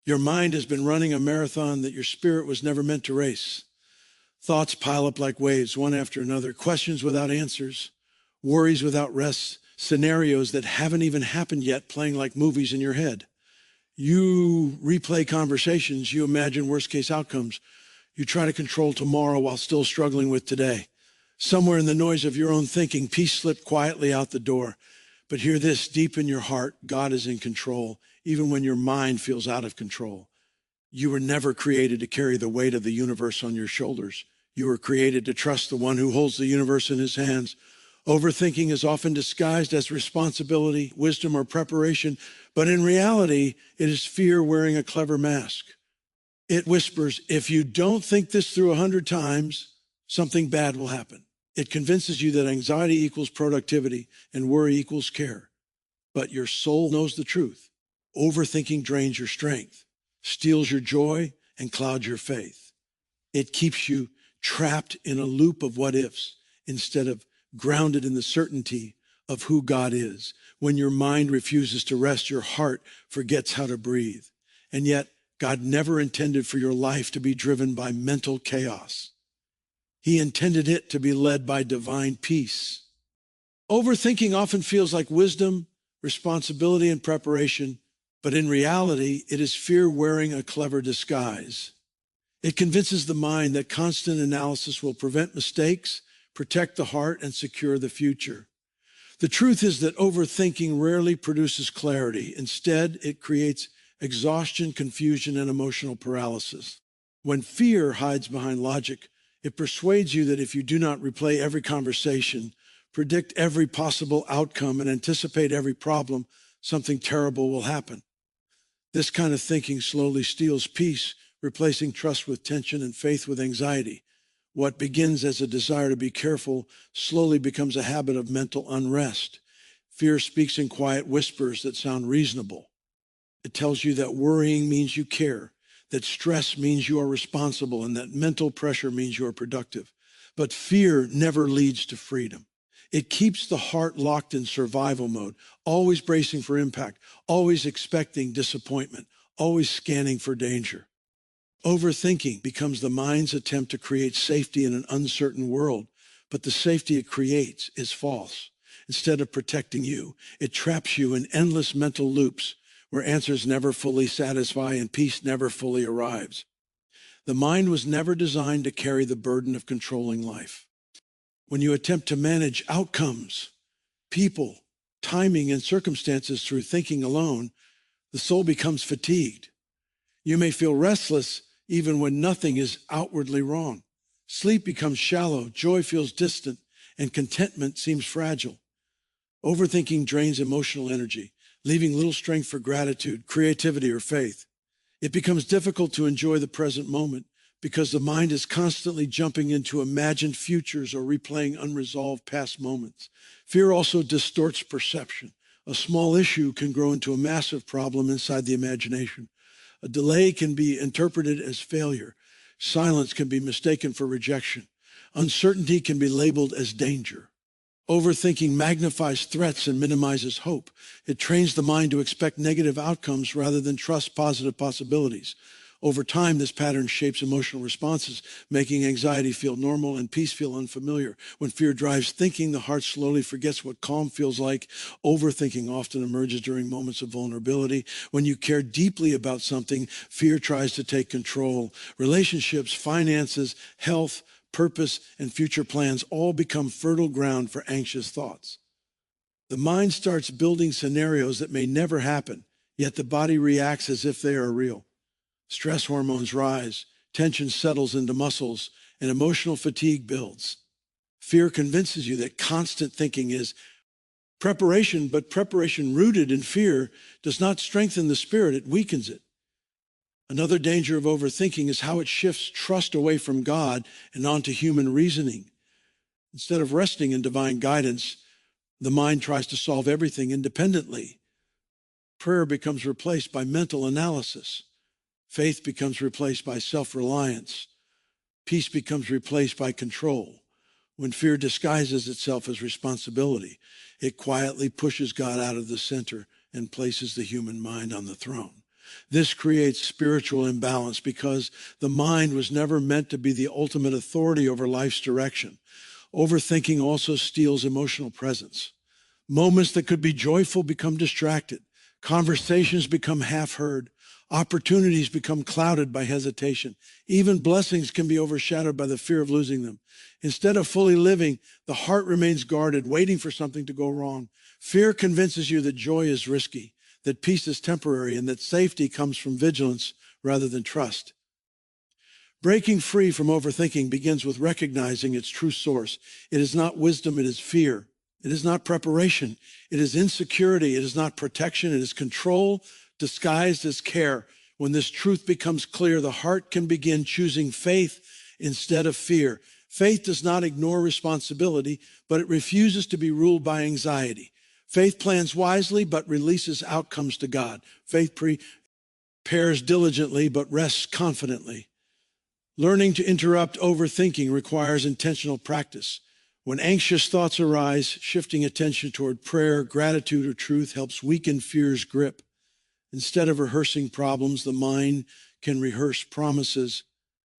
Your mind has been running a marathon that your spirit was never meant to race. Thoughts pile up like waves, one after another, questions without answers, worries without rest, scenarios that haven't even happened yet playing like movies in your head. You replay conversations, you imagine worst-case outcomes. You try to control tomorrow while still struggling with today. Somewhere in the noise of your own thinking, peace slipped quietly out the door. But hear this, deep in your heart, God is in control, even when your mind feels out of control. You were never created to carry the weight of the universe on your shoulders. You were created to trust the one who holds the universe in his hands. Overthinking is often disguised as responsibility, wisdom, or preparation, but in reality, it is fear wearing a clever mask. It whispers, if you don't think this through 100 times, something bad will happen. It convinces you that anxiety equals productivity and worry equals care. But your soul knows the truth. Overthinking drains your strength, steals your joy, and clouds your faith. It keeps you trapped in a loop of what ifs instead of grounded in the certainty of who God is. When your mind refuses to rest, your heart forgets how to breathe. And yet, God never intended for your life to be driven by mental chaos. He intended it to be led by divine peace. Overthinking often feels like wisdom, responsibility, and preparation, but in reality, it is fear wearing a clever disguise. It convinces the mind that constant analysis will prevent mistakes, protect the heart, and secure the future. The truth is that overthinking rarely produces clarity. Instead, it creates exhaustion, confusion, and emotional paralysis. When fear hides behind logic, it persuades you that if you do not replay every conversation, predict every possible outcome, and anticipate every problem, something terrible will happen. This kind of thinking slowly steals peace, replacing trust with tension and faith with anxiety. What begins as a desire to be careful slowly becomes a habit of mental unrest. Fear speaks in quiet whispers that sound reasonable. It tells you that worrying means you care, that stress means you are responsible, and that mental pressure means you are productive. But fear never leads to freedom. It keeps the heart locked in survival mode, always bracing for impact, always expecting disappointment, always scanning for danger. Overthinking becomes the mind's attempt to create safety in an uncertain world, but the safety it creates is false. Instead of protecting you, it traps you in endless mental loops where answers never fully satisfy and peace never fully arrives. The mind was never designed to carry the burden of controlling life. When you attempt to manage outcomes, people, timing, and circumstances through thinking alone, the soul becomes fatigued. You may feel restless even when nothing is outwardly wrong. Sleep becomes shallow, joy feels distant, and contentment seems fragile. Overthinking drains emotional energy, leaving little strength for gratitude, creativity, or faith. It becomes difficult to enjoy the present moment because the mind is constantly jumping into imagined futures or replaying unresolved past moments. Fear also distorts perception. A small issue can grow into a massive problem inside the imagination. A delay can be interpreted as failure. Silence can be mistaken for rejection. Uncertainty can be labeled as danger. Overthinking magnifies threats and minimizes hope. It trains the mind to expect negative outcomes rather than trust positive possibilities. Over time, this pattern shapes emotional responses, making anxiety feel normal and peace feel unfamiliar. When fear drives thinking, the heart slowly forgets what calm feels like. Overthinking often emerges during moments of vulnerability. When you care deeply about something, fear tries to take control. Relationships, finances, health, purpose, and future plans all become fertile ground for anxious thoughts. The mind starts building scenarios that may never happen, yet the body reacts as if they are real. Stress hormones rise, tension settles into muscles, and emotional fatigue builds. Fear convinces you that constant thinking is preparation, but preparation rooted in fear does not strengthen the spirit, it weakens it. Another danger of overthinking is how it shifts trust away from God and onto human reasoning. Instead of resting in divine guidance, the mind tries to solve everything independently. Prayer becomes replaced by mental analysis. Faith becomes replaced by self-reliance. Peace becomes replaced by control. When fear disguises itself as responsibility, it quietly pushes God out of the center and places the human mind on the throne. This creates spiritual imbalance because the mind was never meant to be the ultimate authority over life's direction. Overthinking also steals emotional presence. Moments that could be joyful become distracted. Conversations become half-heard. Opportunities become clouded by hesitation. Even blessings can be overshadowed by the fear of losing them. Instead of fully living, the heart remains guarded, waiting for something to go wrong. Fear convinces you that joy is risky, that peace is temporary, and that safety comes from vigilance rather than trust. Breaking free from overthinking begins with recognizing its true source. It is not wisdom, it is fear. It is not preparation. It is insecurity. It is not protection. It is control disguised as care. When this truth becomes clear, the heart can begin choosing faith instead of fear. Faith does not ignore responsibility, but it refuses to be ruled by anxiety. Faith plans wisely, but releases outcomes to God. Faith prepares diligently, but rests confidently. Learning to interrupt overthinking requires intentional practice. When anxious thoughts arise, shifting attention toward prayer, gratitude, or truth helps weaken fear's grip. Instead of rehearsing problems, the mind can rehearse promises.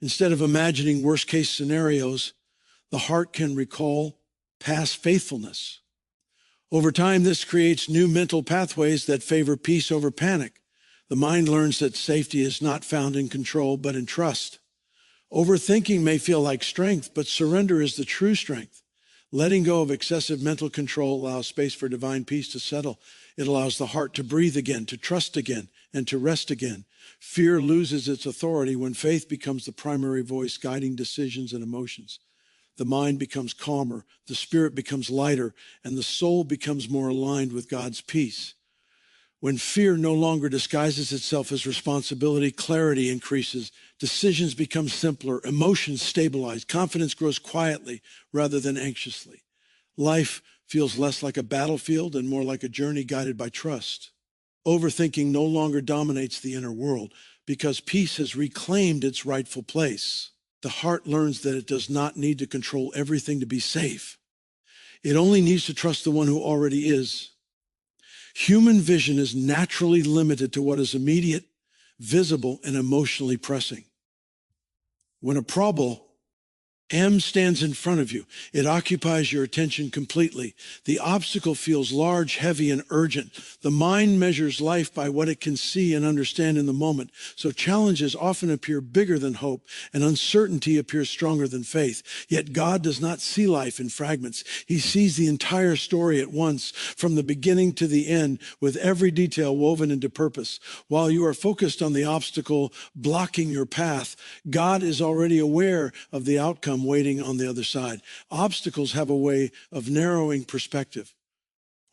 Instead of imagining worst-case scenarios, the heart can recall past faithfulness. Over time, this creates new mental pathways that favor peace over panic. The mind learns that safety is not found in control, but in trust. Overthinking may feel like strength, but surrender is the true strength. Letting go of excessive mental control allows space for divine peace to settle. It allows the heart to breathe again, to trust again, and to rest again. Fear loses its authority when faith becomes the primary voice guiding decisions and emotions. The mind becomes calmer, the spirit becomes lighter, and the soul becomes more aligned with God's peace. When fear no longer disguises itself as responsibility, clarity increases, decisions become simpler, emotions stabilize, confidence grows quietly rather than anxiously. Life feels less like a battlefield and more like a journey guided by trust. Overthinking no longer dominates the inner world because peace has reclaimed its rightful place. The heart learns that it does not need to control everything to be safe. It only needs to trust the one who already is. Human vision is naturally limited to what is immediate, visible, and emotionally pressing. When a problem stands in front of you, it occupies your attention completely. The obstacle feels large, heavy, and urgent. The mind measures life by what it can see and understand in the moment. So challenges often appear bigger than hope, and uncertainty appears stronger than faith. Yet God does not see life in fragments. He sees the entire story at once, from the beginning to the end, with every detail woven into purpose. While you are focused on the obstacle blocking your path, God is already aware of the outcome waiting on the other side. Obstacles have a way of narrowing perspective.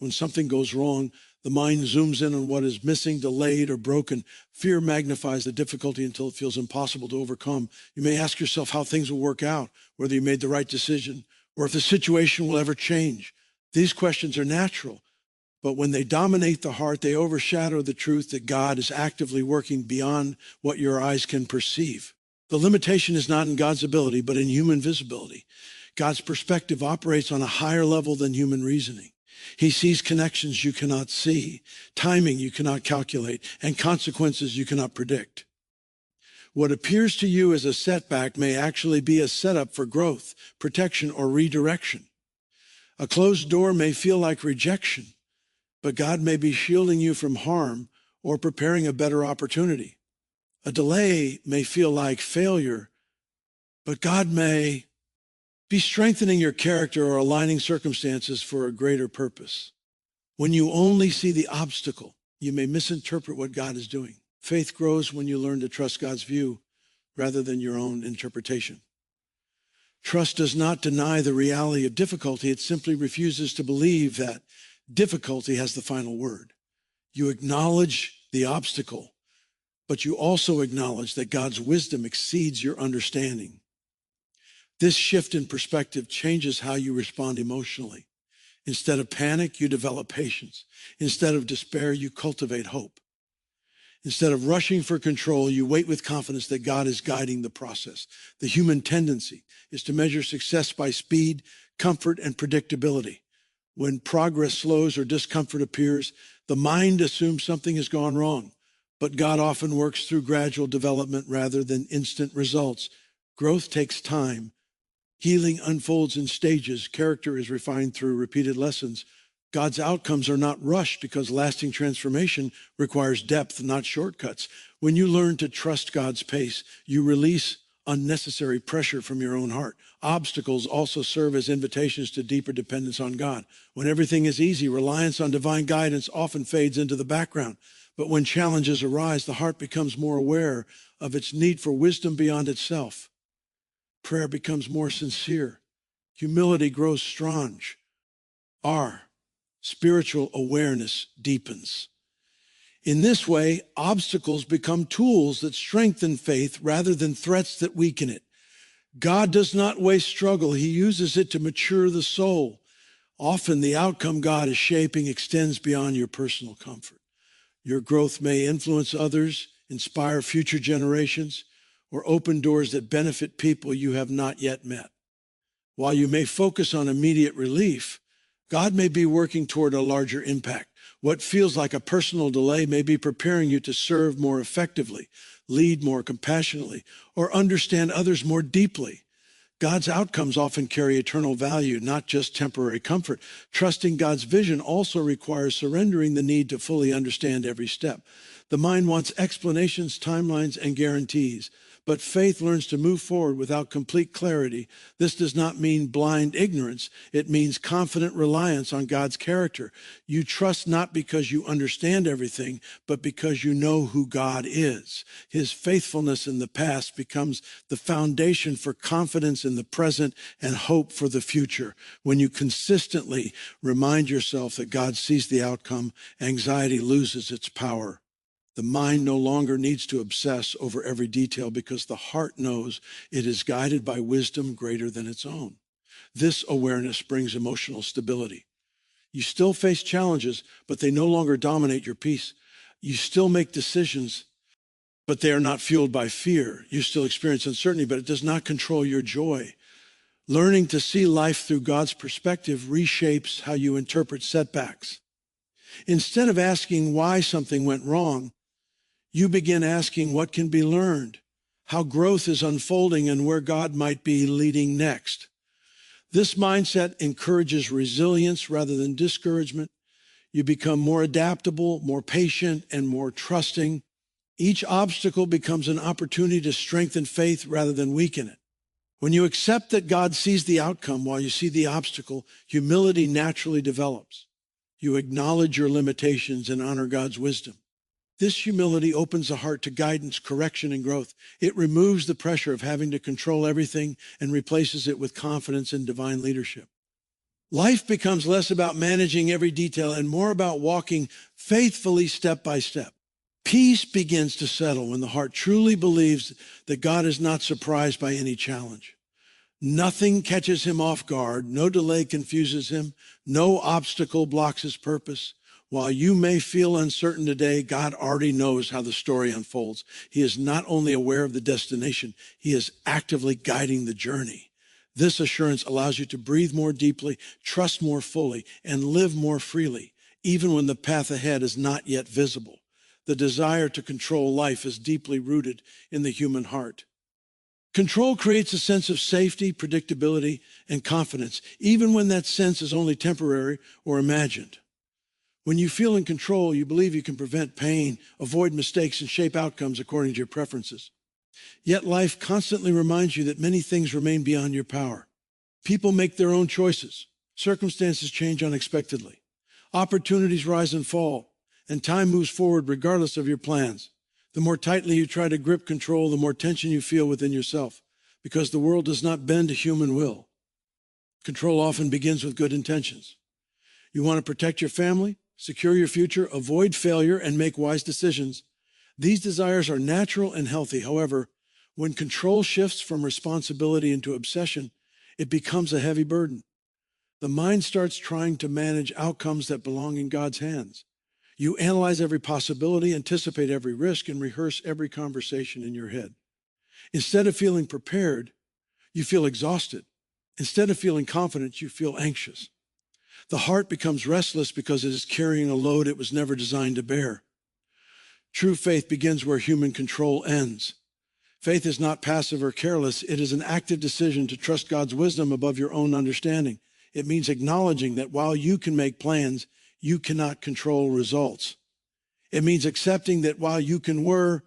When something goes wrong, the mind zooms in on what is missing, delayed, or broken. Fear magnifies the difficulty until it feels impossible to overcome. You may ask yourself how things will work out, whether you made the right decision, or if the situation will ever change. These questions are natural, but when they dominate the heart, they overshadow the truth that God is actively working beyond what your eyes can perceive. The limitation is not in God's ability, but in human visibility. God's perspective operates on a higher level than human reasoning. He sees connections you cannot see, timing you cannot calculate, and consequences you cannot predict. What appears to you as a setback may actually be a setup for growth, protection, or redirection. A closed door may feel like rejection, but God may be shielding you from harm or preparing a better opportunity. A delay may feel like failure, but God may be strengthening your character or aligning circumstances for a greater purpose. When you only see the obstacle, you may misinterpret what God is doing. Faith grows when you learn to trust God's view rather than your own interpretation. Trust does not deny the reality of difficulty. It simply refuses to believe that difficulty has the final word. You acknowledge the obstacle, but you also acknowledge that God's wisdom exceeds your understanding. This shift in perspective changes how you respond emotionally. Instead of panic, you develop patience. Instead of despair, you cultivate hope. Instead of rushing for control, you wait with confidence that God is guiding the process. The human tendency is to measure success by speed, comfort, and predictability. When progress slows or discomfort appears, the mind assumes something has gone wrong. But God often works through gradual development rather than instant results. Growth takes time. Healing unfolds in stages. Character is refined through repeated lessons. God's outcomes are not rushed because lasting transformation requires depth, not shortcuts. When you learn to trust God's pace, you release unnecessary pressure from your own heart. Obstacles also serve as invitations to deeper dependence on God. When everything is easy, reliance on divine guidance often fades into the background. But when challenges arise, the heart becomes more aware of its need for wisdom beyond itself. Prayer becomes more sincere. Humility grows strong. Our spiritual awareness deepens. In this way, obstacles become tools that strengthen faith rather than threats that weaken it. God does not waste struggle. He uses it to mature the soul. Often the outcome God is shaping extends beyond your personal comfort. Your growth may influence others, inspire future generations, or open doors that benefit people you have not yet met. While you may focus on immediate relief, God may be working toward a larger impact. What feels like a personal delay may be preparing you to serve more effectively, lead more compassionately, or understand others more deeply. God's outcomes often carry eternal value, not just temporary comfort. Trusting God's vision also requires surrendering the need to fully understand every step. The mind wants explanations, timelines, and guarantees. But faith learns to move forward without complete clarity. This does not mean blind ignorance. It means confident reliance on God's character. You trust not because you understand everything, but because you know who God is. His faithfulness in the past becomes the foundation for confidence in the present and hope for the future. When you consistently remind yourself that God sees the outcome, anxiety loses its power. The mind no longer needs to obsess over every detail because the heart knows it is guided by wisdom greater than its own. This awareness brings emotional stability. You still face challenges, but they no longer dominate your peace. You still make decisions, but they are not fueled by fear. You still experience uncertainty, but it does not control your joy. Learning to see life through God's perspective reshapes how you interpret setbacks. Instead of asking why something went wrong, you begin asking what can be learned, how growth is unfolding, and where God might be leading next. This mindset encourages resilience rather than discouragement. You become more adaptable, more patient, and more trusting. Each obstacle becomes an opportunity to strengthen faith rather than weaken it. When you accept that God sees the outcome while you see the obstacle, humility naturally develops. You acknowledge your limitations and honor God's wisdom. This humility opens the heart to guidance, correction, and growth. It removes the pressure of having to control everything and replaces it with confidence in divine leadership. Life becomes less about managing every detail and more about walking faithfully step by step. Peace begins to settle when the heart truly believes that God is not surprised by any challenge. Nothing catches him off guard. No delay confuses him. No obstacle blocks his purpose. While you may feel uncertain today, God already knows how the story unfolds. He is not only aware of the destination, he is actively guiding the journey. This assurance allows you to breathe more deeply, trust more fully, and live more freely, even when the path ahead is not yet visible. The desire to control life is deeply rooted in the human heart. Control creates a sense of safety, predictability, and confidence, even when that sense is only temporary or imagined. When you feel in control, you believe you can prevent pain, avoid mistakes, and shape outcomes according to your preferences. Yet life constantly reminds you that many things remain beyond your power. People make their own choices. Circumstances change unexpectedly. Opportunities rise and fall, and time moves forward regardless of your plans. The more tightly you try to grip control, the more tension you feel within yourself, because the world does not bend to human will. Control often begins with good intentions. You want to protect your family, secure your future, avoid failure, and make wise decisions. These desires are natural and healthy. However, when control shifts from responsibility into obsession, it becomes a heavy burden. The mind starts trying to manage outcomes that belong in God's hands. You analyze every possibility, anticipate every risk, and rehearse every conversation in your head. Instead of feeling prepared, you feel exhausted. Instead of feeling confident, you feel anxious. The heart becomes restless because it is carrying a load it was never designed to bear. True faith begins where human control ends. Faith is not passive or careless. It is an active decision to trust God's wisdom above your own understanding. It means acknowledging that while you can make plans, you cannot control results. It means accepting that while you can work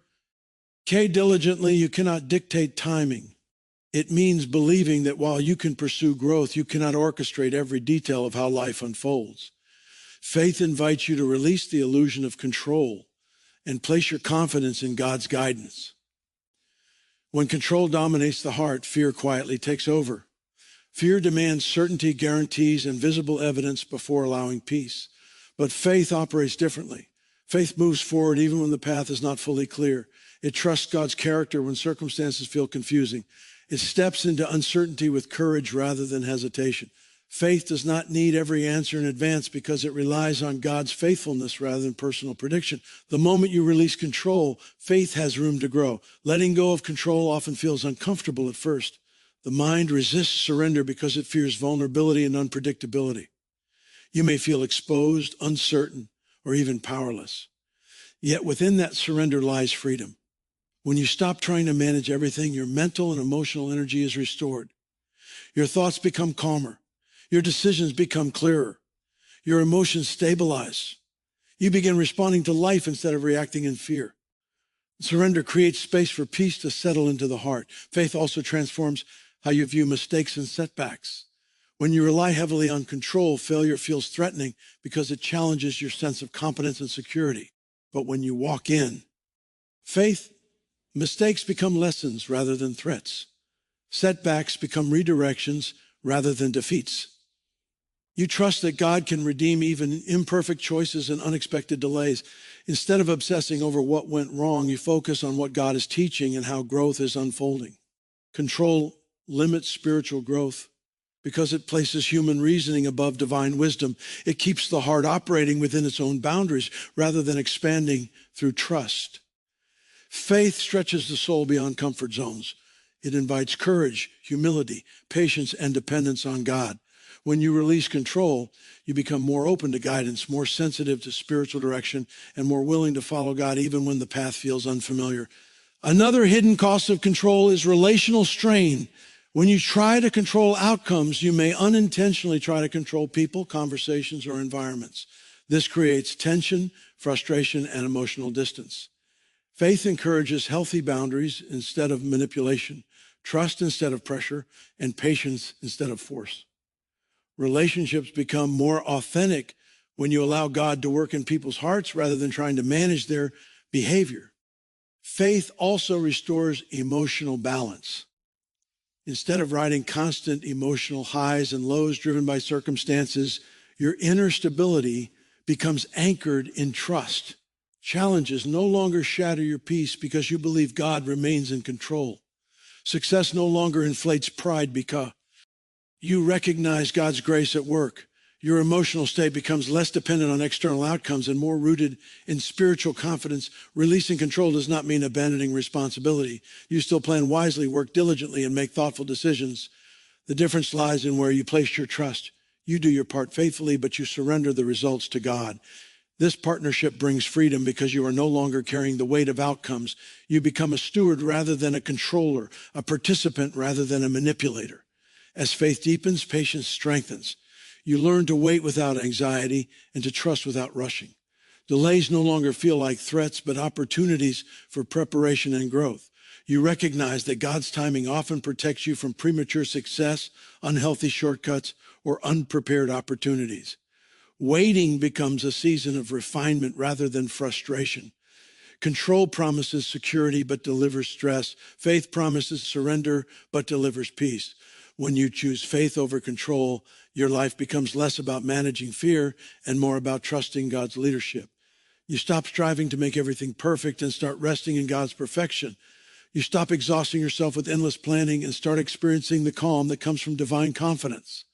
diligently, you cannot dictate timing. It means believing that while you can pursue growth, you cannot orchestrate every detail of how life unfolds. Faith invites you to release the illusion of control and place your confidence in God's guidance. When control dominates the heart, fear quietly takes over. Fear demands certainty, guarantees, and visible evidence before allowing peace. But faith operates differently. Faith moves forward even when the path is not fully clear. It trusts God's character when circumstances feel confusing. It steps into uncertainty with courage rather than hesitation. Faith does not need every answer in advance because it relies on God's faithfulness rather than personal prediction. The moment you release control, faith has room to grow. Letting go of control often feels uncomfortable at first. The mind resists surrender because it fears vulnerability and unpredictability. You may feel exposed, uncertain, or even powerless. Yet within that surrender lies freedom. When you stop trying to manage everything, your mental and emotional energy is restored. Your thoughts become calmer. Your decisions become clearer. Your emotions stabilize. You begin responding to life instead of reacting in fear. Surrender creates space for peace to settle into the heart. Faith also transforms how you view mistakes and setbacks. When you rely heavily on control, failure feels threatening because it challenges your sense of competence and security. But when you walk in faith, mistakes become lessons rather than threats. Setbacks become redirections rather than defeats. You trust that God can redeem even imperfect choices and unexpected delays. Instead of obsessing over what went wrong, you focus on what God is teaching and how growth is unfolding. Control limits spiritual growth because it places human reasoning above divine wisdom. It keeps the heart operating within its own boundaries rather than expanding through trust. Faith stretches the soul beyond comfort zones. It invites courage, humility, patience, and dependence on God. When you release control, you become more open to guidance, more sensitive to spiritual direction, and more willing to follow God even when the path feels unfamiliar. Another hidden cost of control is relational strain. When you try to control outcomes, you may unintentionally try to control people, conversations, or environments. This creates tension, frustration, and emotional distance. Faith encourages healthy boundaries instead of manipulation, trust instead of pressure, and patience instead of force. Relationships become more authentic when you allow God to work in people's hearts rather than trying to manage their behavior. Faith also restores emotional balance. Instead of riding constant emotional highs and lows driven by circumstances, your inner stability becomes anchored in trust. Challenges no longer shatter your peace because you believe God remains in control. Success no longer inflates pride because you recognize God's grace at work. Your emotional state becomes less dependent on external outcomes and more rooted in spiritual confidence. Releasing control does not mean abandoning responsibility. You still plan wisely, work diligently, and make thoughtful decisions. The difference lies in where you place your trust. You do your part faithfully, but you surrender the results to God. This partnership brings freedom because you are no longer carrying the weight of outcomes. You become a steward rather than a controller, a participant rather than a manipulator. As faith deepens, patience strengthens. You learn to wait without anxiety and to trust without rushing. Delays no longer feel like threats, but opportunities for preparation and growth. You recognize that God's timing often protects you from premature success, unhealthy shortcuts, or unprepared opportunities. Waiting becomes a season of refinement rather than frustration. Control promises security but delivers stress. Faith promises surrender but delivers peace. When you choose faith over control, your life becomes less about managing fear and more about trusting God's leadership. You stop striving to make everything perfect and start resting in God's perfection. You stop exhausting yourself with endless planning and start experiencing the calm that comes from divine confidence.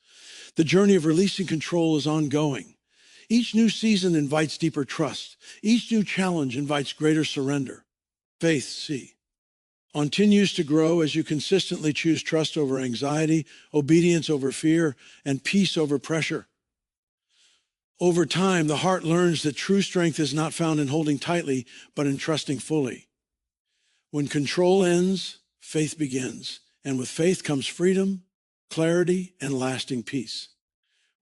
The journey of releasing control is ongoing. Each new season invites deeper trust. Each new challenge invites greater surrender. Faith, continues to grow as you consistently choose trust over anxiety, obedience over fear, and peace over pressure. Over time, the heart learns that true strength is not found in holding tightly, but in trusting fully. When control ends, faith begins, and with faith comes freedom, clarity, and lasting peace.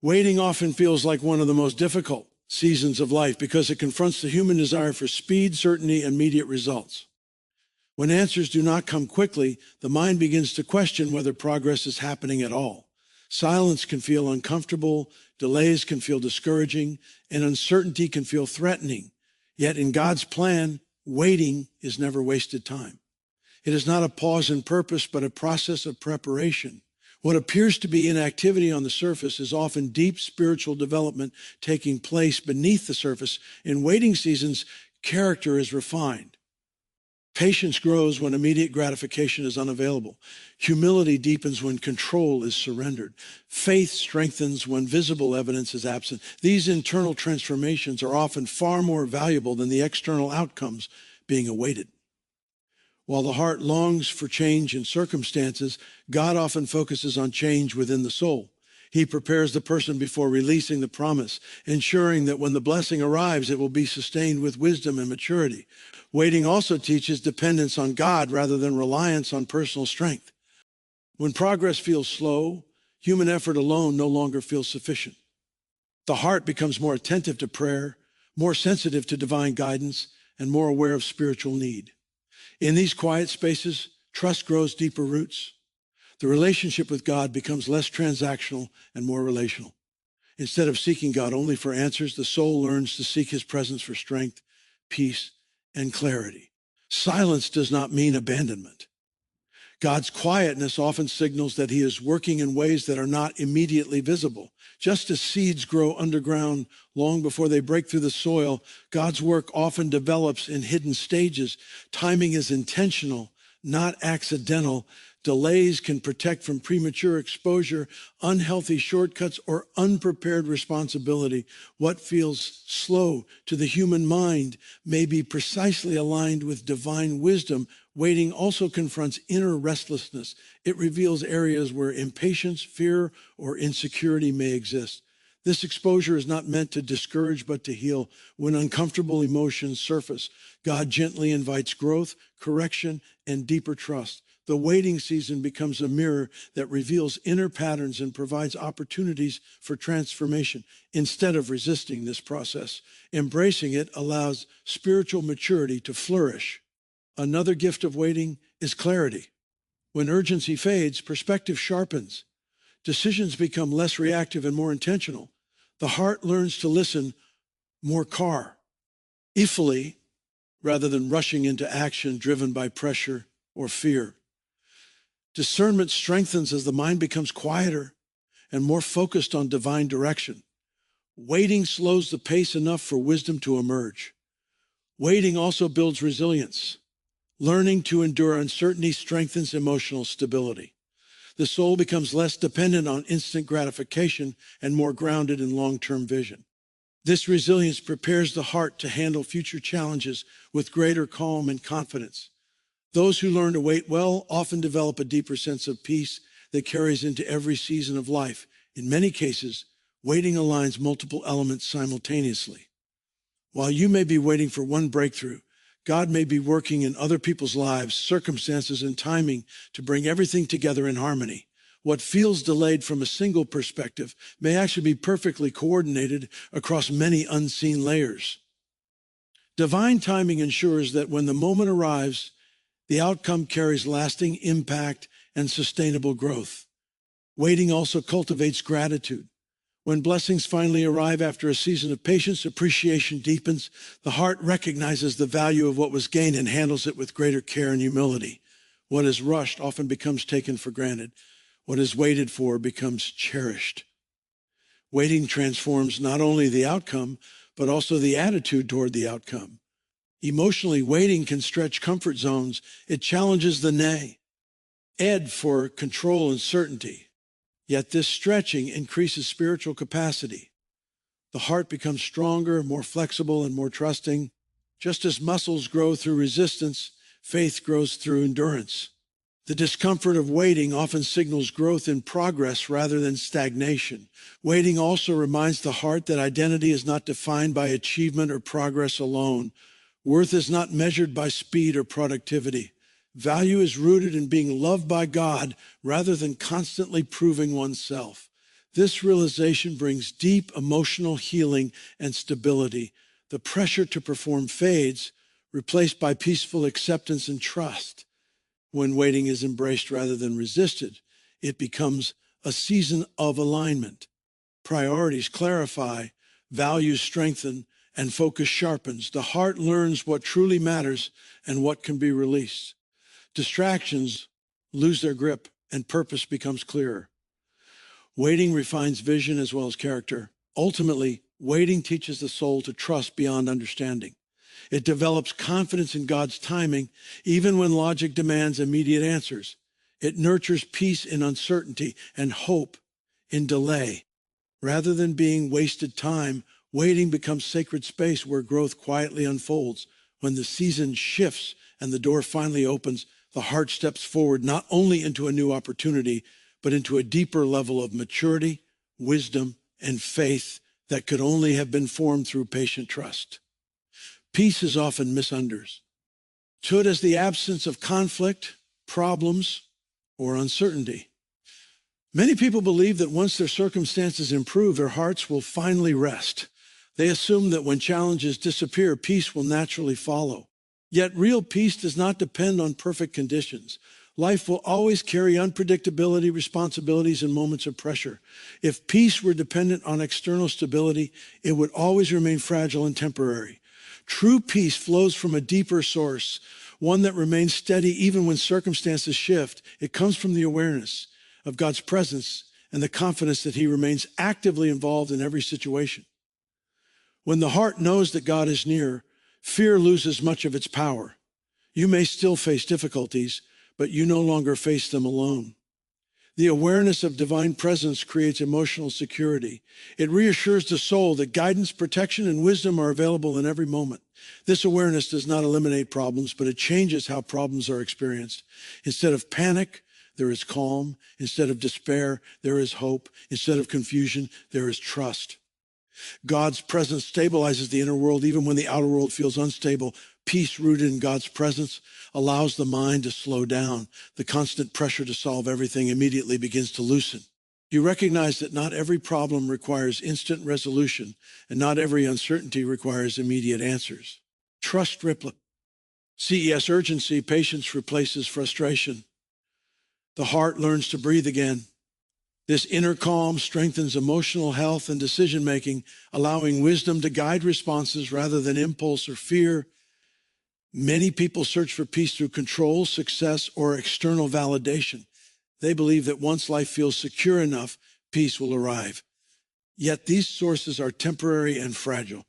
Waiting often feels like one of the most difficult seasons of life because it confronts the human desire for speed, certainty, and immediate results. When answers do not come quickly, the mind begins to question whether progress is happening at all. Silence can feel uncomfortable, delays can feel discouraging, and uncertainty can feel threatening. Yet in God's plan, waiting is never wasted time. It is not a pause in purpose, but a process of preparation. What appears to be inactivity on the surface is often deep spiritual development taking place beneath the surface. In waiting seasons, character is refined. Patience grows when immediate gratification is unavailable. Humility deepens when control is surrendered. Faith strengthens when visible evidence is absent. These internal transformations are often far more valuable than the external outcomes being awaited. While the heart longs for change in circumstances, God often focuses on change within the soul. He prepares the person before releasing the promise, ensuring that when the blessing arrives, it will be sustained with wisdom and maturity. Waiting also teaches dependence on God rather than reliance on personal strength. When progress feels slow, human effort alone no longer feels sufficient. The heart becomes more attentive to prayer, more sensitive to divine guidance, and more aware of spiritual need. In these quiet spaces, trust grows deeper roots. The relationship with God becomes less transactional and more relational. Instead of seeking God only for answers, the soul learns to seek his presence for strength, peace, and clarity. Silence does not mean abandonment. God's quietness often signals that he is working in ways that are not immediately visible. Just as seeds grow underground long before they break through the soil, God's work often develops in hidden stages. Timing is intentional, not accidental. Delays can protect from premature exposure, unhealthy shortcuts, or unprepared responsibility. What feels slow to the human mind may be precisely aligned with divine wisdom. Waiting also confronts inner restlessness. It reveals areas where impatience, fear, or insecurity may exist. This exposure is not meant to discourage, but to heal. When uncomfortable emotions surface, God gently invites growth, correction, and deeper trust. The waiting season becomes a mirror that reveals inner patterns and provides opportunities for transformation. Instead of resisting this process, embracing it allows spiritual maturity to flourish. Another gift of waiting is clarity. When urgency fades, perspective sharpens. Decisions become less reactive and more intentional. The heart learns to listen more carefully rather than rushing into action driven by pressure or fear. Discernment strengthens as the mind becomes quieter and more focused on divine direction. Waiting slows the pace enough for wisdom to emerge. Waiting also builds resilience. Learning to endure uncertainty strengthens emotional stability. The soul becomes less dependent on instant gratification and more grounded in long-term vision. This resilience prepares the heart to handle future challenges with greater calm and confidence. Those who learn to wait well often develop a deeper sense of peace that carries into every season of life. In many cases, waiting aligns multiple elements simultaneously. While you may be waiting for one breakthrough, God may be working in other people's lives, circumstances, and timing to bring everything together in harmony. What feels delayed from a single perspective may actually be perfectly coordinated across many unseen layers. Divine timing ensures that when the moment arrives, the outcome carries lasting impact and sustainable growth. Waiting also cultivates gratitude. When blessings finally arrive after a season of patience, appreciation deepens. The heart recognizes the value of what was gained and handles it with greater care and humility. What is rushed often becomes taken for granted. What is waited for becomes cherished. Waiting transforms not only the outcome, but also the attitude toward the outcome. Emotionally, waiting can stretch comfort zones. It challenges the need for control and certainty. Yet this stretching increases spiritual capacity. The heart becomes stronger, more flexible, and more trusting. Just as muscles grow through resistance, faith grows through endurance. The discomfort of waiting often signals growth in progress rather than stagnation. Waiting also reminds the heart that identity is not defined by achievement or progress alone. Worth is not measured by speed or productivity. Value is rooted in being loved by God rather than constantly proving oneself. This realization brings deep emotional healing and stability. The pressure to perform fades, replaced by peaceful acceptance and trust. When waiting is embraced rather than resisted, it becomes a season of alignment. Priorities clarify, values strengthen, and focus sharpens. The heart learns what truly matters and what can be released. Distractions lose their grip and purpose becomes clearer. Waiting refines vision as well as character. Ultimately, waiting teaches the soul to trust beyond understanding. It develops confidence in God's timing, even when logic demands immediate answers. It nurtures peace in uncertainty and hope in delay. Rather than being wasted time, waiting becomes sacred space where growth quietly unfolds. When the season shifts and the door finally opens, the heart steps forward not only into a new opportunity, but into a deeper level of maturity, wisdom, and faith that could only have been formed through patient trust. Peace is often misunderstood as the absence of conflict, problems, or uncertainty. Many people believe that once their circumstances improve, their hearts will finally rest. They assume that when challenges disappear, peace will naturally follow. Yet real peace does not depend on perfect conditions. Life will always carry unpredictability, responsibilities, and moments of pressure. If peace were dependent on external stability, it would always remain fragile and temporary. True peace flows from a deeper source, one that remains steady even when circumstances shift. It comes from the awareness of God's presence and the confidence that He remains actively involved in every situation. When the heart knows that God is near, fear loses much of its power. You may still face difficulties, but you no longer face them alone. The awareness of divine presence creates emotional security. It reassures the soul that guidance, protection, and wisdom are available in every moment. This awareness does not eliminate problems, but it changes how problems are experienced. Instead of panic, there is calm. Instead of despair, there is hope. Instead of confusion, there is trust. God's presence stabilizes the inner world even when the outer world feels unstable. Peace rooted in God's presence allows the mind to slow down. The constant pressure to solve everything immediately begins to loosen. You recognize that not every problem requires instant resolution, and not every uncertainty requires immediate answers. Trust ripples. CES urgency, patience replaces frustration. The heart learns to breathe again. This inner calm strengthens emotional health and decision-making, allowing wisdom to guide responses rather than impulse or fear. Many people search for peace through control, success, or external validation. They believe that once life feels secure enough, peace will arrive. Yet these sources are temporary and fragile.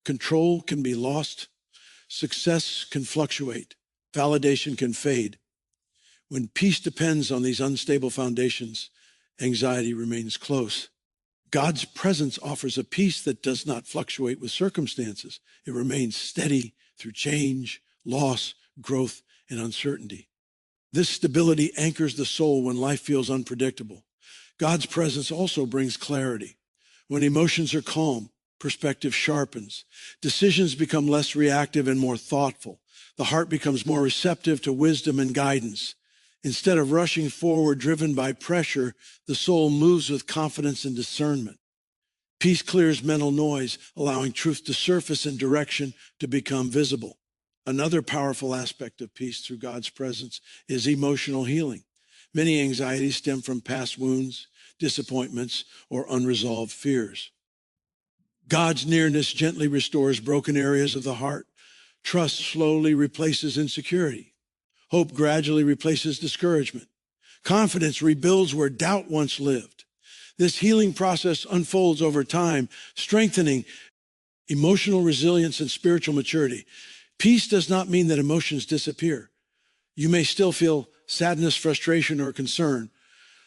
Control can be lost. Success can fluctuate. Validation can fade. When peace depends on these unstable foundations, anxiety remains close. God's presence offers a peace that does not fluctuate with circumstances. It remains steady through change, loss, growth, and uncertainty. This stability anchors the soul when life feels unpredictable. God's presence also brings clarity. When emotions are calm, perspective sharpens. Decisions become less reactive and more thoughtful. The heart becomes more receptive to wisdom and guidance. Instead of rushing forward driven by pressure, the soul moves with confidence and discernment. Peace clears mental noise, allowing truth to surface and direction to become visible. Another powerful aspect of peace through God's presence is emotional healing. Many anxieties stem from past wounds, disappointments, or unresolved fears. God's nearness gently restores broken areas of the heart. Trust slowly replaces insecurity. Hope gradually replaces discouragement. Confidence rebuilds where doubt once lived. This healing process unfolds over time, strengthening emotional resilience and spiritual maturity. Peace does not mean that emotions disappear. You may still feel sadness, frustration, or concern.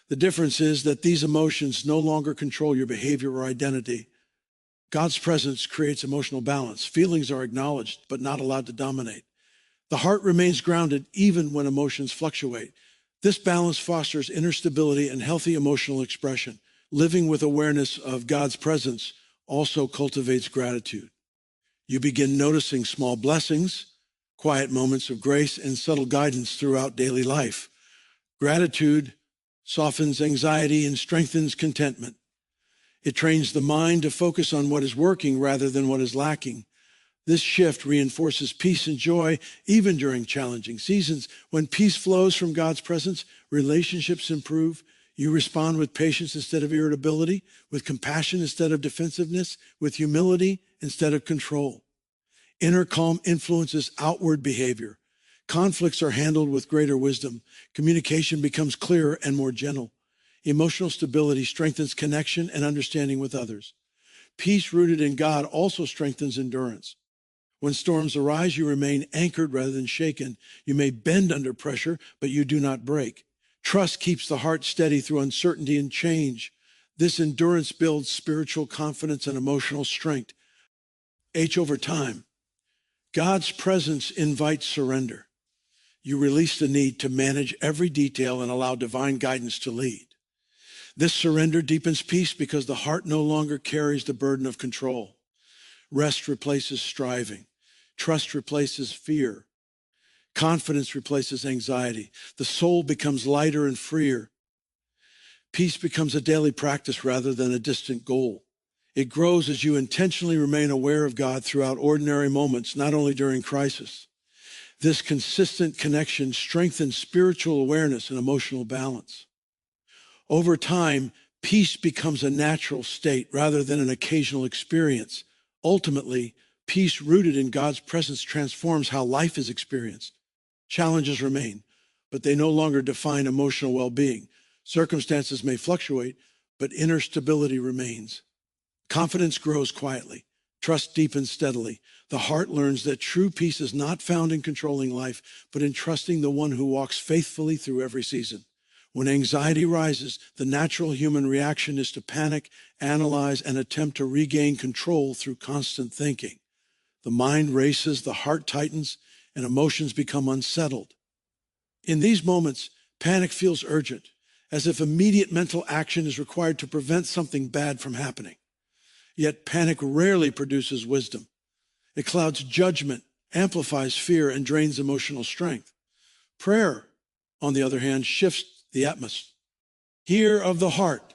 The difference is that these emotions no longer control your behavior or identity. God's presence creates emotional balance. Feelings are acknowledged, but not allowed to dominate. The heart remains grounded even when emotions fluctuate. This balance fosters inner stability and healthy emotional expression. Living with awareness of God's presence also cultivates gratitude. You begin noticing small blessings, quiet moments of grace, and subtle guidance throughout daily life. Gratitude softens anxiety and strengthens contentment. It trains the mind to focus on what is working rather than what is lacking. This shift reinforces peace and joy even during challenging seasons. When peace flows from God's presence, relationships improve. You respond with patience instead of irritability, with compassion instead of defensiveness, with humility instead of control. Inner calm influences outward behavior. Conflicts are handled with greater wisdom. Communication becomes clearer and more gentle. Emotional stability strengthens connection and understanding with others. Peace rooted in God also strengthens endurance. When storms arise, you remain anchored rather than shaken. You may bend under pressure, but you do not break. Trust keeps the heart steady through uncertainty and change. This endurance builds spiritual confidence and emotional strength. Over time, God's presence invites surrender. You release the need to manage every detail and allow divine guidance to lead. This surrender deepens peace because the heart no longer carries the burden of control. Rest replaces striving. Trust replaces fear. Confidence replaces anxiety. The soul becomes lighter and freer. Peace becomes a daily practice rather than a distant goal. It grows as you intentionally remain aware of God throughout ordinary moments, not only during crisis. This consistent connection strengthens spiritual awareness and emotional balance. Over time, peace becomes a natural state rather than an occasional experience. Ultimately, peace rooted in God's presence transforms how life is experienced. Challenges remain, but they no longer define emotional well-being. Circumstances may fluctuate, but inner stability remains. Confidence grows quietly. Trust deepens steadily. The heart learns that true peace is not found in controlling life, but in trusting the one who walks faithfully through every season. When anxiety rises, the natural human reaction is to panic, analyze, and attempt to regain control through constant thinking. The mind races, the heart tightens, and emotions become unsettled. In these moments, panic feels urgent, as if immediate mental action is required to prevent something bad from happening. Yet panic rarely produces wisdom. It clouds judgment, amplifies fear, and drains emotional strength. Prayer, on the other hand, shifts the atmosphere. Here of the heart.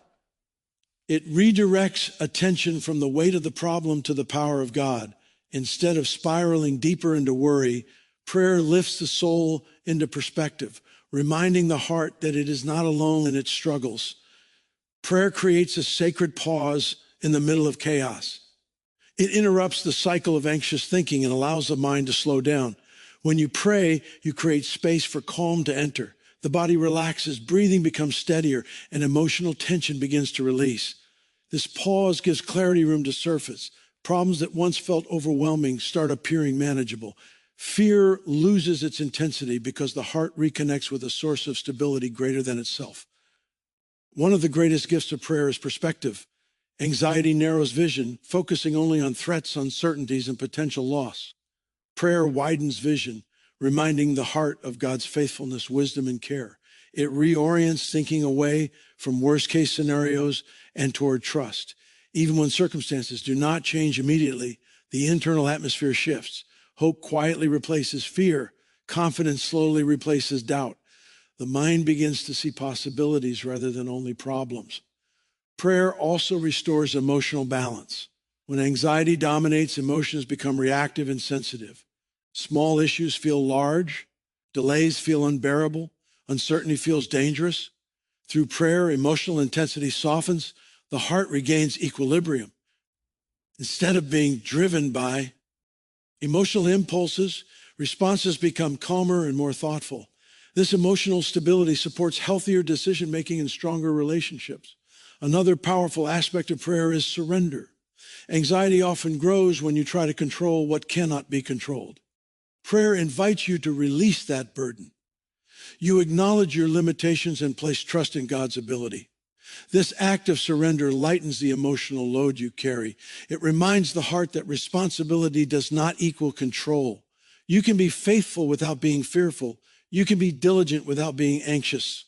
It redirects attention from the weight of the problem to the power of God. Instead of spiraling deeper into worry, prayer lifts the soul into perspective, reminding the heart that it is not alone in its struggles. Prayer creates a sacred pause in the middle of chaos. It interrupts the cycle of anxious thinking and allows the mind to slow down. When you pray, you create space for calm to enter. The body relaxes, breathing becomes steadier, and emotional tension begins to release. This pause gives clarity room to surface. Problems that once felt overwhelming start appearing manageable. Fear loses its intensity because the heart reconnects with a source of stability greater than itself. One of the greatest gifts of prayer is perspective. Anxiety narrows vision, focusing only on threats, uncertainties, and potential loss. Prayer widens vision, reminding the heart of God's faithfulness, wisdom, and care. It reorients thinking away from worst-case scenarios and toward trust. Even when circumstances do not change immediately, the internal atmosphere shifts. Hope quietly replaces fear. Confidence slowly replaces doubt. The mind begins to see possibilities rather than only problems. Prayer also restores emotional balance. When anxiety dominates, emotions become reactive and sensitive. Small issues feel large. Delays feel unbearable. Uncertainty feels dangerous. Through prayer, emotional intensity softens. The heart regains equilibrium. Instead of being driven by emotional impulses, responses become calmer and more thoughtful. This emotional stability supports healthier decision-making and stronger relationships. Another powerful aspect of prayer is surrender. Anxiety often grows when you try to control what cannot be controlled. Prayer invites you to release that burden. You acknowledge your limitations and place trust in God's ability. This act of surrender lightens the emotional load you carry. It reminds the heart that responsibility does not equal control. You can be faithful without being fearful. You can be diligent without being anxious.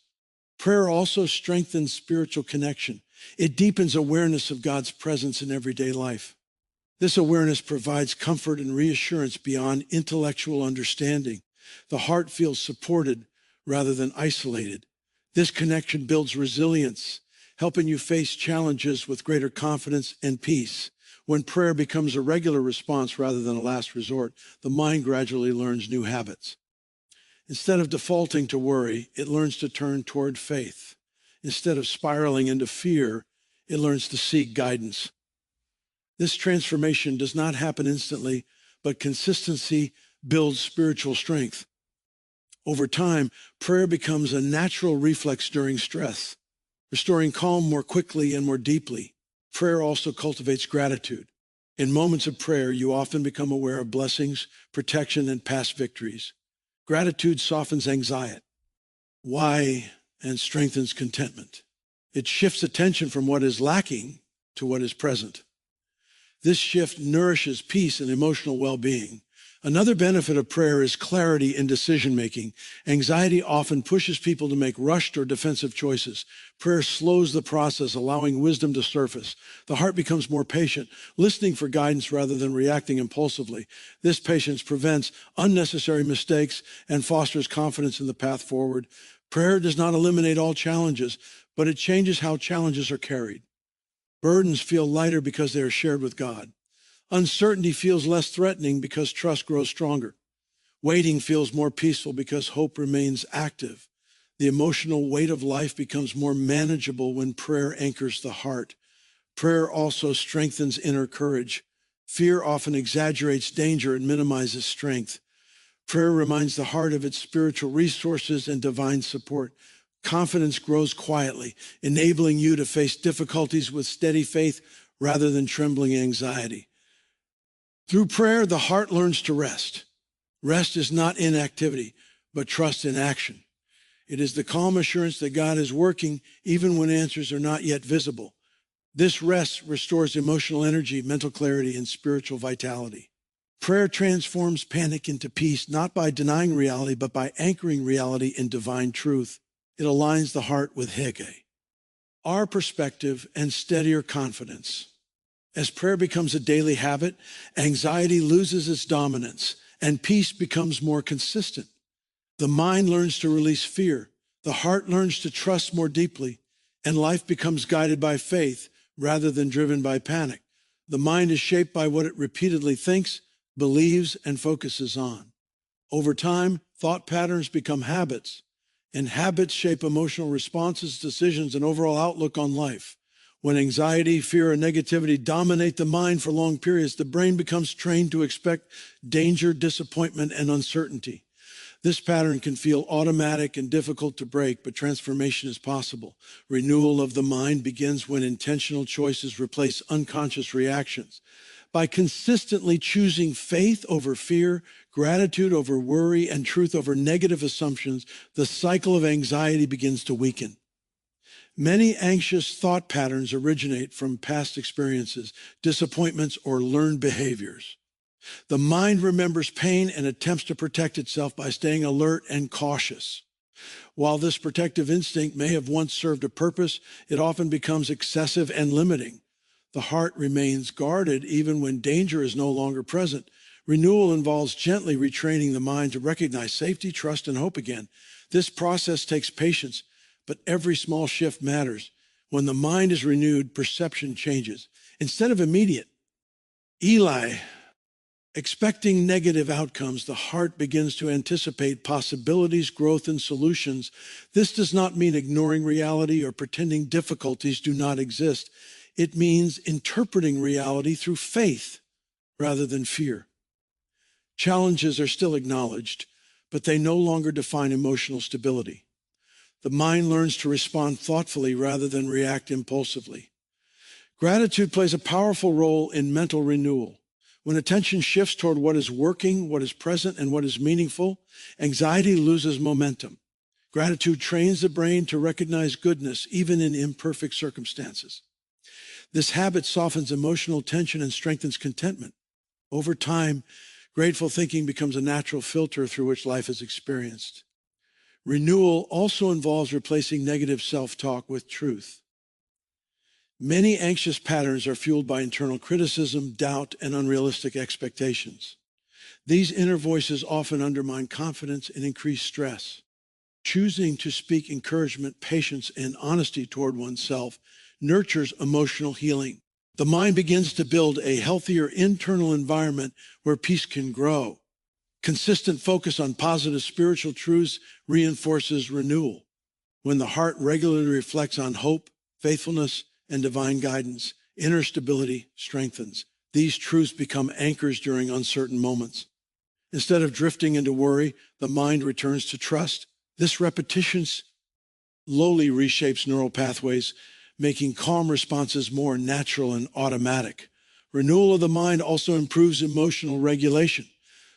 Prayer also strengthens spiritual connection. It deepens awareness of God's presence in everyday life. This awareness provides comfort and reassurance beyond intellectual understanding. The heart feels supported rather than isolated. This connection builds resilience, helping you face challenges with greater confidence and peace. When prayer becomes a regular response rather than a last resort, the mind gradually learns new habits. Instead of defaulting to worry, it learns to turn toward faith. Instead of spiraling into fear, it learns to seek guidance. This transformation does not happen instantly, but consistency builds spiritual strength. Over time, prayer becomes a natural reflex during stress, restoring calm more quickly and more deeply. Prayer also cultivates gratitude. In moments of prayer, you often become aware of blessings, protection, and past victories. Gratitude softens anxiety. Why? And strengthens contentment. It shifts attention from what is lacking to what is present. This shift nourishes peace and emotional well-being. Another benefit of prayer is clarity in decision-making. Anxiety often pushes people to make rushed or defensive choices. Prayer slows the process, allowing wisdom to surface. The heart becomes more patient, listening for guidance rather than reacting impulsively. This patience prevents unnecessary mistakes and fosters confidence in the path forward. Prayer does not eliminate all challenges, but it changes how challenges are carried. Burdens feel lighter because they are shared with God. Uncertainty feels less threatening because trust grows stronger. Waiting feels more peaceful because hope remains active. The emotional weight of life becomes more manageable when prayer anchors the heart. Prayer also strengthens inner courage. Fear often exaggerates danger and minimizes strength. Prayer reminds the heart of its spiritual resources and divine support. Confidence grows quietly, enabling you to face difficulties with steady faith rather than trembling anxiety. Through prayer, the heart learns to rest. Rest is not inactivity, but trust in action. It is the calm assurance that God is working even when answers are not yet visible. This rest restores emotional energy, mental clarity, and spiritual vitality. Prayer transforms panic into peace, not by denying reality, but by anchoring reality in divine truth. It aligns the heart with Hege, our perspective and steadier confidence. As prayer becomes a daily habit, anxiety loses its dominance and peace becomes more consistent. The mind learns to release fear. The heart learns to trust more deeply, and life becomes guided by faith rather than driven by panic. The mind is shaped by what it repeatedly thinks, believes, and focuses on. Over time, thought patterns become habits, and habits shape emotional responses, decisions, and overall outlook on life. When anxiety, fear, and negativity dominate the mind for long periods, the brain becomes trained to expect danger, disappointment, and uncertainty. This pattern can feel automatic and difficult to break, but transformation is possible. Renewal of the mind begins when intentional choices replace unconscious reactions. By consistently choosing faith over fear, gratitude over worry, and truth over negative assumptions, the cycle of anxiety begins to weaken. Many anxious thought patterns originate from past experiences, disappointments, or learned behaviors. The mind remembers pain and attempts to protect itself by staying alert and cautious. While this protective instinct may have once served a purpose, it often becomes excessive and limiting. The heart remains guarded even when danger is no longer present. Renewal involves gently retraining the mind to recognize safety, trust, and hope again. This process takes patience, but every small shift matters. When the mind is renewed, perception changes. Instead of immediate, expecting negative outcomes, the heart begins to anticipate possibilities, growth, and solutions. This does not mean ignoring reality or pretending difficulties do not exist. It means interpreting reality through faith rather than fear. Challenges are still acknowledged, but they no longer define emotional stability. The mind learns to respond thoughtfully rather than react impulsively. Gratitude plays a powerful role in mental renewal. When attention shifts toward what is working, what is present, and what is meaningful, anxiety loses momentum. Gratitude trains the brain to recognize goodness, even in imperfect circumstances. This habit softens emotional tension and strengthens contentment. Over time, grateful thinking becomes a natural filter through which life is experienced. Renewal also involves replacing negative self-talk with truth. Many anxious patterns are fueled by internal criticism, doubt, and unrealistic expectations. These inner voices often undermine confidence and increase stress. Choosing to speak encouragement, patience, and honesty toward oneself nurtures emotional healing. The mind begins to build a healthier internal environment where peace can grow. Consistent focus on positive spiritual truths reinforces renewal. When the heart regularly reflects on hope, faithfulness, and divine guidance, inner stability strengthens. These truths become anchors during uncertain moments. Instead of drifting into worry, the mind returns to trust. This repetition slowly reshapes neural pathways, making calm responses more natural and automatic. Renewal of the mind also improves emotional regulation.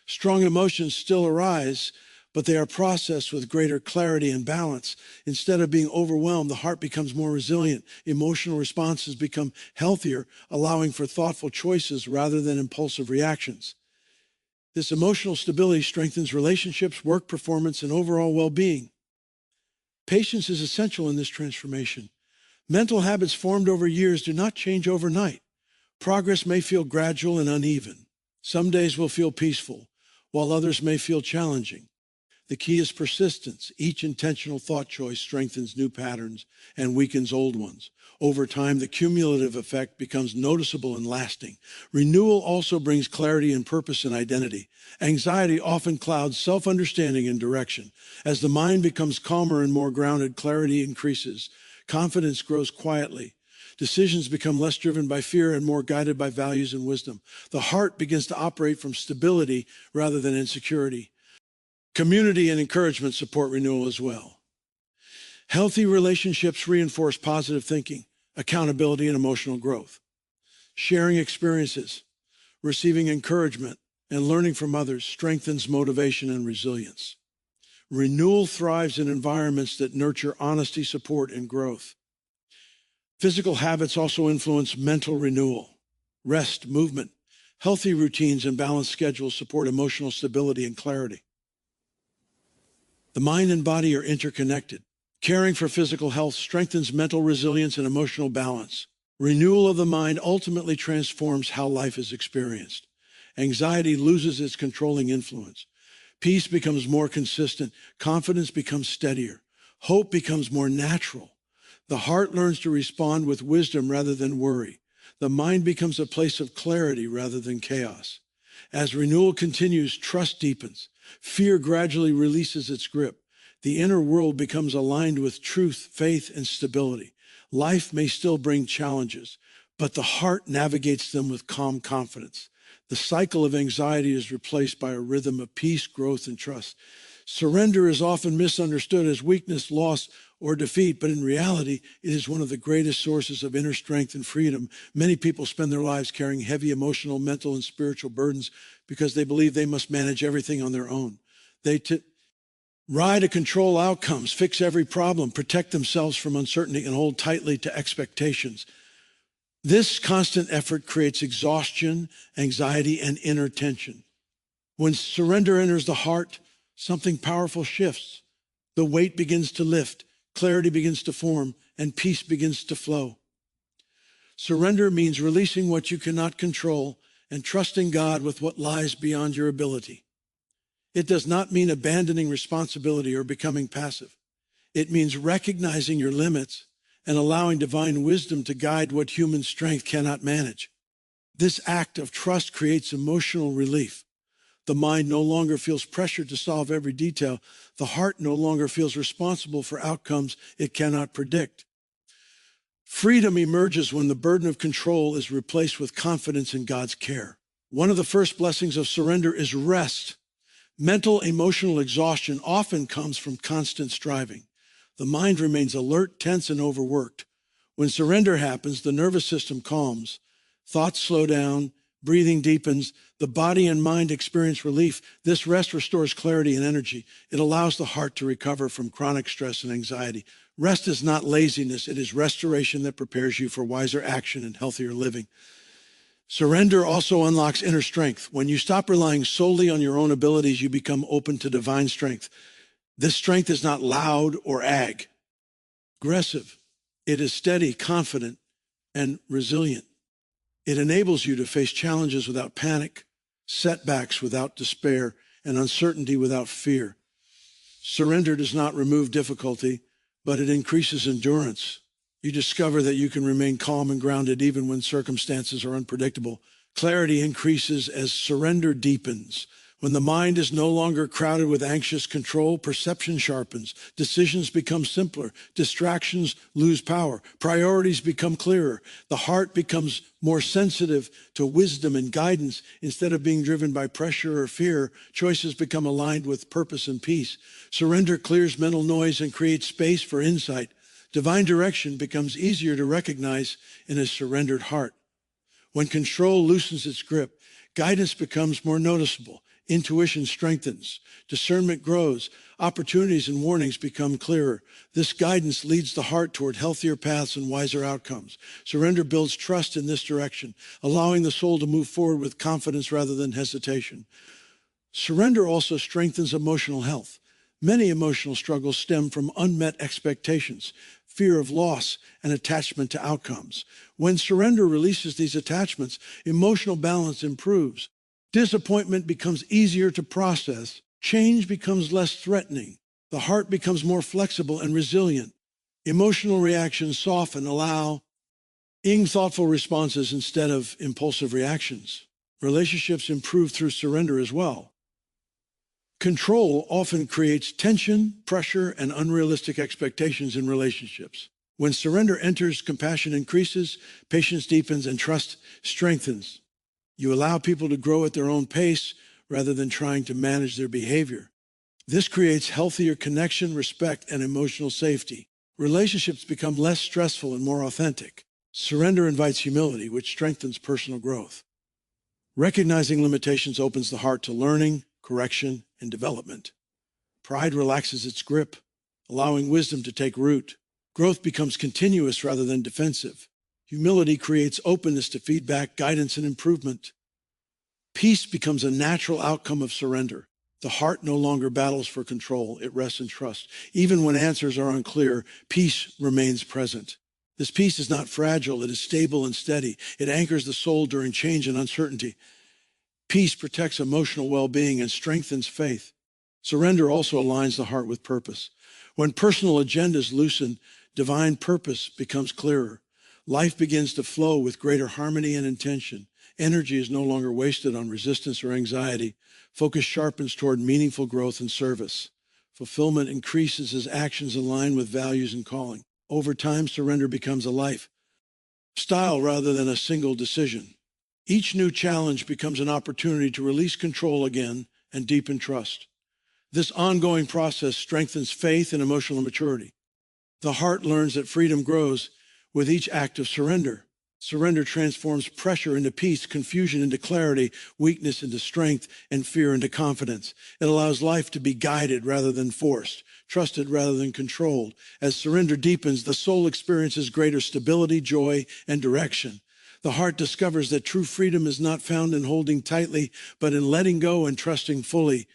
Strong emotions still arise, but they are processed with greater clarity and balance. Instead of being overwhelmed, the heart becomes more resilient. Emotional responses become healthier, allowing for thoughtful choices rather than impulsive reactions. This emotional stability strengthens relationships, work performance, and overall well-being. Patience is essential in this transformation. Mental habits formed over years do not change overnight. Progress may feel gradual and uneven. Some days will feel peaceful, while others may feel challenging. The key is persistence. Each intentional thought choice strengthens new patterns and weakens old ones. Over time, the cumulative effect becomes noticeable and lasting. Renewal also brings clarity and purpose and identity. Anxiety often clouds self-understanding and direction. As the mind becomes calmer and more grounded, clarity increases. Confidence grows quietly. Decisions become less driven by fear and more guided by values and wisdom. The heart begins to operate from stability rather than insecurity. Community and encouragement support renewal as well. Healthy relationships reinforce positive thinking, accountability, and emotional growth. Sharing experiences, receiving encouragement, and learning from others strengthens motivation and resilience. Renewal thrives in environments that nurture honesty, support, and growth. Physical habits also influence mental renewal. Rest, movement, healthy routines, and balanced schedules support emotional stability and clarity. The mind and body are interconnected. Caring for physical health strengthens mental resilience and emotional balance. Renewal of the mind ultimately transforms how life is experienced. Anxiety loses its controlling influence. Peace becomes more consistent. Confidence becomes steadier. Hope becomes more natural. The heart learns to respond with wisdom rather than worry. The mind becomes a place of clarity rather than chaos. As renewal continues, trust deepens. Fear gradually releases its grip. The inner world becomes aligned with truth, faith, and stability. Life may still bring challenges, but the heart navigates them with calm confidence. The cycle of anxiety is replaced by a rhythm of peace, growth, and trust. Surrender is often misunderstood as weakness, loss, or defeat, but in reality, it is one of the greatest sources of inner strength and freedom. Many people spend their lives carrying heavy emotional, mental, and spiritual burdens because they believe they must manage everything on their own. They try to control outcomes, fix every problem, protect themselves from uncertainty, and hold tightly to expectations. This constant effort creates exhaustion, anxiety, and inner tension. When surrender enters the heart, something powerful shifts. The weight begins to lift, clarity begins to form, and peace begins to flow. Surrender means releasing what you cannot control and trusting God with what lies beyond your ability. It does not mean abandoning responsibility or becoming passive. It means recognizing your limits and allowing divine wisdom to guide what human strength cannot manage. This act of trust creates emotional relief. The mind no longer feels pressured to solve every detail. The heart no longer feels responsible for outcomes it cannot predict. Freedom emerges when the burden of control is replaced with confidence in God's care. One of the first blessings of surrender is rest. Mental, emotional exhaustion often comes from constant striving. The mind remains alert, tense, and overworked. When surrender happens, the nervous system calms. Thoughts slow down, breathing deepens, the body and mind experience relief. This rest restores clarity and energy. It allows the heart to recover from chronic stress and anxiety. Rest is not laziness. It is restoration that prepares you for wiser action and healthier living. Surrender also unlocks inner strength. When you stop relying solely on your own abilities, you become open to divine strength. This strength is not loud or aggressive. It is steady, confident, and resilient. It enables you to face challenges without panic, setbacks without despair, and uncertainty without fear. Surrender does not remove difficulty, but it increases endurance. You discover that you can remain calm and grounded even when circumstances are unpredictable. Clarity increases as surrender deepens. When the mind is no longer crowded with anxious control, perception sharpens, decisions become simpler, distractions lose power, priorities become clearer, the heart becomes more sensitive to wisdom and guidance. Instead of being driven by pressure or fear, choices become aligned with purpose and peace. Surrender clears mental noise and creates space for insight. Divine direction becomes easier to recognize in a surrendered heart. When control loosens its grip, guidance becomes more noticeable. Intuition strengthens, discernment grows, opportunities and warnings become clearer. This guidance leads the heart toward healthier paths and wiser outcomes. Surrender builds trust in this direction, allowing the soul to move forward with confidence rather than hesitation. Surrender also strengthens emotional health. Many emotional struggles stem from unmet expectations, fear of loss, and attachment to outcomes. When surrender releases these attachments, emotional balance improves. Disappointment becomes easier to process. Change becomes less threatening. The heart becomes more flexible and resilient. Emotional reactions soften, allowing thoughtful responses instead of impulsive reactions. Relationships improve through surrender as well. Control often creates tension, pressure, and unrealistic expectations in relationships. When surrender enters, compassion increases, patience deepens, and trust strengthens. You allow people to grow at their own pace rather than trying to manage their behavior. This creates healthier connection, respect, and emotional safety. Relationships become less stressful and more authentic. Surrender invites humility, which strengthens personal growth. Recognizing limitations opens the heart to learning, correction, and development. Pride relaxes its grip, allowing wisdom to take root. Growth becomes continuous rather than defensive. Humility creates openness to feedback, guidance, and improvement. Peace becomes a natural outcome of surrender. The heart no longer battles for control. It rests in trust. Even when answers are unclear, peace remains present. This peace is not fragile. It is stable and steady. It anchors the soul during change and uncertainty. Peace protects emotional well-being and strengthens faith. Surrender also aligns the heart with purpose. When personal agendas loosen, divine purpose becomes clearer. Life begins to flow with greater harmony and intention. Energy is no longer wasted on resistance or anxiety. Focus sharpens toward meaningful growth and service. Fulfillment increases as actions align with values and calling. Over time, surrender becomes a lifestyle rather than a single decision. Each new challenge becomes an opportunity to release control again and deepen trust. This ongoing process strengthens faith and emotional maturity. The heart learns that freedom grows with each act of surrender. Surrender transforms pressure into peace, confusion into clarity, weakness into strength, and fear into confidence. It allows life to be guided rather than forced, trusted rather than controlled. As surrender deepens, the soul experiences greater stability, joy, and direction. The heart discovers that true freedom is not found in holding tightly, but in letting go and trusting fully.